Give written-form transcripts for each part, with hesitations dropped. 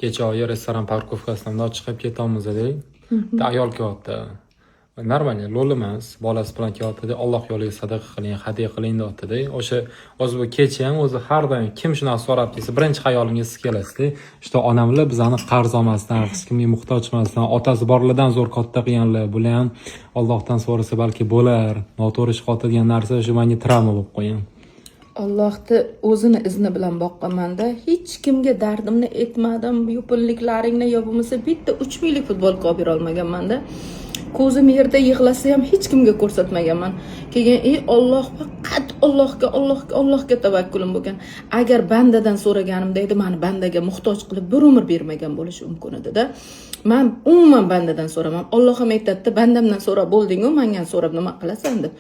kecha restoran parkovkasidan chiqib ketamiz dedik. Ayol kelyapti. Normal, lo'l emas, bolasi bilan kelyapti. Alloh yo'liga sadaqa qiling, hadya qiling deyapti. O'sha o'zi bu kecha ham o'zi har doim kim shunaqa so'rab desa, birinchi xayolingiz kelasiz. Işte onamlar bizani qarz olmasdan, hech kimga muhtoj emasdan, otasi borlardan zo'r katta qilganlar. Bular ham Allohdan so'rasa balki bo'lar. Noto'g'ri ish qiladigan narsa shu menga travma bo'lib qo'ygan. Allohni o'zini izni bilan boqqanmanda, hech kimga dardimni aytmadim. Yupinliklaringni yo bo'lmasa bitta 3 minglik futbolka olib bera olmaganmanda. Ko'zim yerda yig'lasa ham hech kimga ko'rsatmaganman. Keyin Alloh faqat Allohga tavakkulim bo'lgan. Agar bandadan so'raganimda edi, meni bandaga muhtoj qilib bir umr bermagan bo'lishi mumkin edi-da. Men umuman bandadan so'ramam. Alloh ham aytadi, bandamdan so'rab bo'lding-ku, mendan so'rab nima qilasan deb.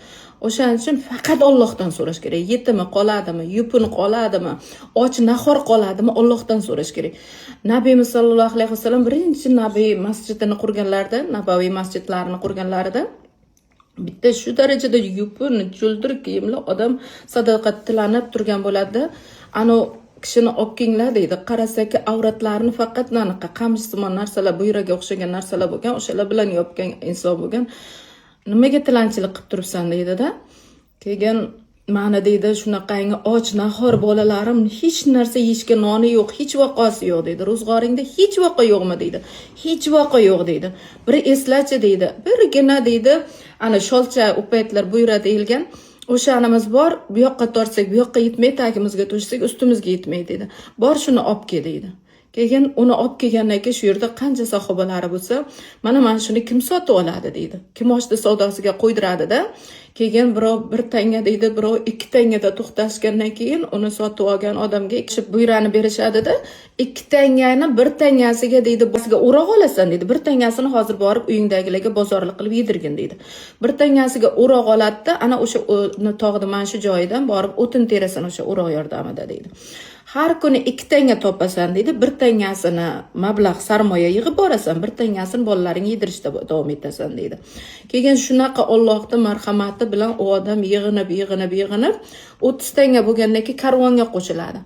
O'shaning uchun faqat Allohdan so'rash kerak. Yetimi qoladimi, yupuni qoladimi, och nahor qoladimi, Allohdan so'rash kerak. Nabiyimiz sallallohu alayhi vasallam birinchi nabiy masjidini qurganlarida, nabaviy masjidlarini qurganlarida bitta shu darajada yupun, cho'ldir kiyimli odam sadoqat tilanib turgan bo'ladi. Ano kishini olib kelinglar deydi. Qarasaki avratlarini faqat naniqa qamishsimon narsalar, buyraga o'xshagan narsalar bo'lgan, o'shalar bilan yopgan inson bo'lgan. Nimaga tilanchilik qilib turibsan deydi-da. Keyin mana deydi, shunaqangi och nahor bolalarim hech narsa yeyishga noni yo'q, hech vaqosi yo'q deydi. Ro'zg'oringda hech vaqa yo'qmi deydi. Hech vaqa yo'q deydi. Bir eslachi deydi. Birgina deydi, ana sholcha upaytlar buyra deyilgan. O'shanimiz bor, bu yoqqa tortsak, bu yoqqa yetmaydi, tagimizga to'shsak, ustimizga yetmaydi dedi. Bor shuni olib kel deydi. Keyin uni olib kelgandan keyin shu yerda qancha sahobalari bo'lsa, mana shuni kim sotib oladi deydi. Kim ochdi savdosiga qo'ydiradi-da. Keyin birov 1 tanga deydi, birov 2 tangada to'xtashgandan keyin uni sotib olgan odamga kishib buyrani berishadi-da. 2 tangani 1 tangasiga deydi, bosga o'roq olasan deydi. 1 tangasini hozir borib uyingdagilarga bozorlik qilib yedirgin deydi. 1 tangasiga o'roq oladi-da, ana o'sha tog'ni mana shu joyidan borib o'tin terasan o'sha o'roq yordamida deydi. Har kuni 2 tanga topasan deydi, 1 tangasini mablag' sarmoya yig'ib borasan, 1 tangasini bolalaring yedirishda davom etasan deydi. Keyin shunaqa Allohning marhamati bilan u odam yig'inib 30 tanga bo'lgandan keyin karvonga qo'shiladi.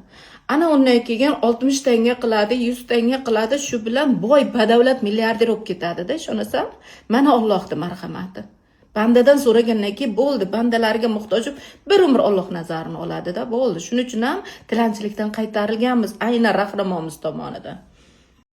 Ana undan keyin 60 tanga qiladi, 100 tanga qiladi, shu bilan boy badavlat milliarder bo'lib ketadi-da, ishonasan? Mana Allohning marhamati. Bandadan so'ragandan keyin bo'ldi, bandalariga muhtoj bir umr Alloh nazarini oladi-da, bo'ldi. Shuning uchun ham tilanchilikdan qaytarilganmiz, aynan rahramonimiz tomonidan.